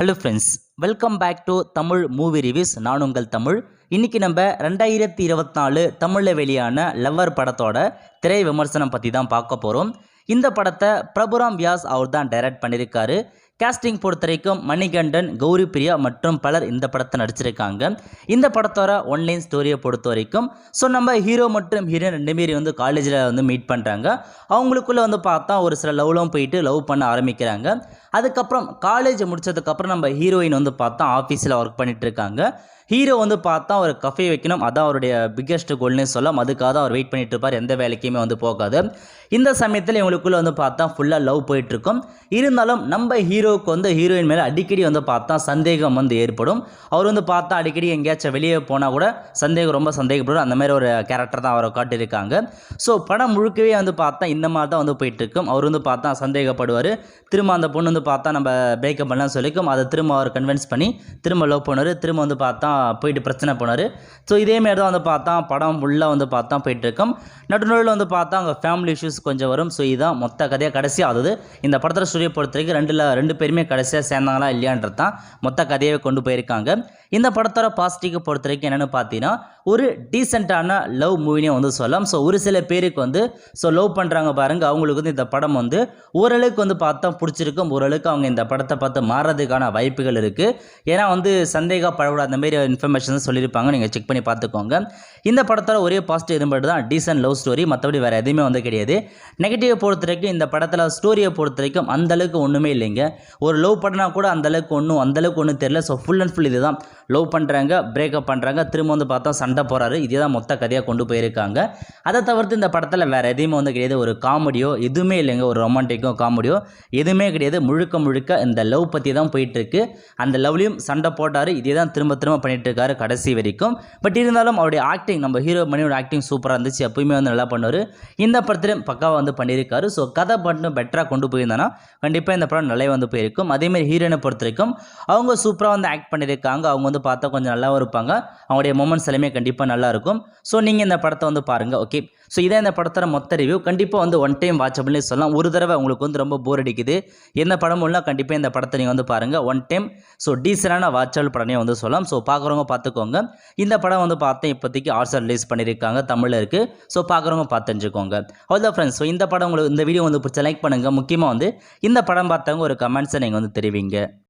Hello friends, welcome back to Tamil movie reviews. நான் உங்கள் தமிழ். இன்றைக்கி நம்ம 2024 தமிழில் வெளியான லவ்வர் படத்தோட திரை விமர்சனம் பற்றி தான் பார்க்க போகிறோம். இந்த படத்தை பிரபுராம் வியாஸ் அவர் தான் டைரக்ட் பண்ணியிருக்காரு. கேஸ்டிங் பொறுத்த வரைக்கும் மணிகண்டன், கௌரி பிரியா மற்றும் பலர் இந்த படத்தை நடிச்சிருக்காங்க. இந்த படத்தோட ஒன்லைன் ஸ்டோரியை பொறுத்த வரைக்கும் நம்ம ஹீரோ மற்றும் ஹீரோயின் ரெண்டு பேரும் காலேஜில் மீட் பண்ணுறாங்க. அவங்களுக்குள்ளே பார்த்தா ஒரு சில லவ்லாம் போயிட்டு லவ் பண்ண ஆரம்பிக்கிறாங்க. அதுக்கப்புறம் காலேஜ் முடிச்சதுக்கப்புறம் நம்ம ஹீரோயின் பார்த்தா ஆஃபீஸில் ஒர்க் பண்ணிட்டு இருக்காங்க. ஹீரோ பார்த்தா ஒரு கஃபே வைக்கணும், அதான் அவருடைய பிக்கெஸ்ட் கோல்னே சொல்லலாம். அதுக்காக தான் அவர் வெயிட் பண்ணிட்டு இருப்பார், எந்த வேலைக்குமே போகாது. இந்த சமயத்தில் இவங்களுக்குள்ள பார்த்தா ஃபுல்லாக லவ் போயிட்டுருக்கும். இருந்தாலும் நம்ம ஹீரோவுக்கு ஹீரோயின் மேலே அடிக்கடி பார்த்தா சந்தேகம் ஏற்படும். அவர் பார்த்தா அடிக்கடி எங்கேயாச்சும் வெளியே போனால் கூட ரொம்ப சந்தேகப்படும். அந்த மாதிரி ஒரு கேரக்டர் தான் அவரை காட்டியிருக்காங்க. ஸோ படம் முழுக்கவே பார்த்தா இந்த மாதிரி தான் போயிட்டுருக்கும். அவர் பார்த்தா சந்தேகப்படுவார். திரும்ப அந்த பொண்ணு பார்த்தா நம்ம பிரேக்கப் பண்ணலாம் சொல்லிக்கும். அதை திரும்ப அவர் கன்வின்ஸ் பண்ணி திரும்ப லவ் பண்ணுவார். திரும்ப பார்த்தா போயிட்டு பிரச்சனை போனார். ஸோ இதேமாரி தான் பார்த்தா படம் ஃபுல்லாக பார்த்தா போயிட்டுருக்கும். நடுநடுவில் பார்த்தா அவங்க ஃபேமிலி இஷ்யூஸ் கொஞ்சம் வரும். ஸோ இதுதான் மொத்த கதையாக கடைசியாக ஆகுது. இந்த படத்தில் ஸ்டோரியை பொறுத்த வரைக்கும் ரெண்டு பேருமே கடைசியாக சேர்ந்தாங்களா இல்லையான்றது தான் மொத்த கதையை கொண்டு போயிருக்காங்க. இந்த படத்தோட பாசிட்டிவை பொறுத்த வரைக்கும் என்னென்னு பார்த்தீங்கன்னா ஒரு டீசெண்டான லவ் மூவினே சொல்லலாம். ஸோ ஒரு சில பேருக்கு லவ் பண்ணுறாங்க பாருங்கள், அவங்களுக்கு இந்த படம் ஓரளவுக்கு பார்த்தா பிடிச்சிருக்கும். ஓரளவுக்கு அவங்க இந்த படத்தை பார்த்து மாறுறதுக்கான வாய்ப்புகள் இருக்குது. ஏன்னா சந்தேகப்படக்கூடாது அந்த மாதிரி இன்ஃபர்மேஷன் சொல்லியிருப்பாங்க, நீங்கள் செக் பண்ணி பார்த்துக்கோங்க. இந்த படத்தோட ஒரே பாசிட்டிவ் எதுவும் தான் டீசென்ட் லவ் ஸ்டோரி, மற்றபடி வேறு எதுவுமே கிடையாது. நெகட்டிவை பொறுத்த வரைக்கும் இந்த படத்தில் ஸ்டோரியை பொறுத்த வரைக்கும் அந்தளவுக்கு ஒன்றுமே இல்லைங்க. ஒரு லவ் பண்ணா கூட அந்தளவுக்கு ஒன்றும் தெரியல. ஸோ ஃபுல் அண்ட் ஃபுல் இதுதான், லவ் பண்ணுறாங்க, பிரேக்கப் பண்ணுறாங்க, திரும்ப பார்த்தா சண்டை போகிறாரு. இதே தான் மொத்த கதையாக கொண்டு போயிருக்காங்க. அதை தவிர்த்து இந்த படத்தில் வேறு எதுவுமே கிடையாது. ஒரு காமெடியோ எதுவுமே இல்லைங்க, ஒரு ரொமான்டிக்கோ காமெடியோ எதுவுமே கிடையாது. முழுக்க இந்த லவ் பற்றி தான் போயிட்டுருக்கு. அந்த லவ்லையும் சண்டை போட்டார். இதே தான் திரும்ப பண்ணிட்டு இருக்காரு கடைசி வரைக்கும். பட் இருந்தாலும் அவருடைய ஆக்டிங், நம்ம ஹீரோ மணியோட ஆக்டிங் சூப்பராக இருந்துச்சு. எப்பயுமே நல்லா பண்ணுவார். இந்த படத்திலும் பக்காவாக பண்ணியிருக்காரு. ஸோ கதை மட்டும் பெட்டராக கொண்டு போயிருந்தானா கண்டிப்பாக இந்த படம் நல்லா போயிருக்கும். அதேமாதிரி ஹீரோயினை பொறுத்த வரைக்கும் அவங்க சூப்பராக ஆக்ட் பண்ணியிருக்காங்க. அவங்க பார்த்தா கொஞ்சம் நல்லாவும் இருப்பாங்க. அவங்களுடைய மொமெண்ட்ஸ் எல்லாமே கண்டிப்பாக நல்லாயிருக்கும். ஸோ நீங்கள் இந்த படத்தை பாருங்கள். ஓகே, ஸோ இதான் இந்த படத்தோட மொத்த ரிவ்யூ. கண்டிப்பாக ஒன் டைம் வாட்சபிள்னே சொல்லலாம். ஒரு தடவை உங்களுக்கு ரொம்ப போர் அடிக்குது, எந்த படமும் இல்லை, கண்டிப்பாக இந்த படத்தை நீங்கள் பாருங்கள். ஒன் டைம் ஸோ டீசெண்டான வாட்சபிள் படனே சொல்லலாம். ஸோ பார்க்குறவங்க பார்த்துக்கோங்க. இந்த படம் பார்த்தேன் இப்போதைக்கு ஆர்ட்ஸ் ரிலீஸ் பண்ணியிருக்காங்க, தமிழில் இருக்குது. ஸோ பார்க்குறவங்க பார்த்து தெரிஞ்சுக்கோங்க. அவ்வளோதான் ஃப்ரெண்ட்ஸ். ஸோ இந்த படம் உங்களுக்கு, இந்த வீடியோ பிடிச்ச லைக் பண்ணுங்கள். முக்கியமாக இந்த படம் பார்த்தவங்க ஒரு கமெண்ட்ஸை நீங்கள் தெரிவிங்க.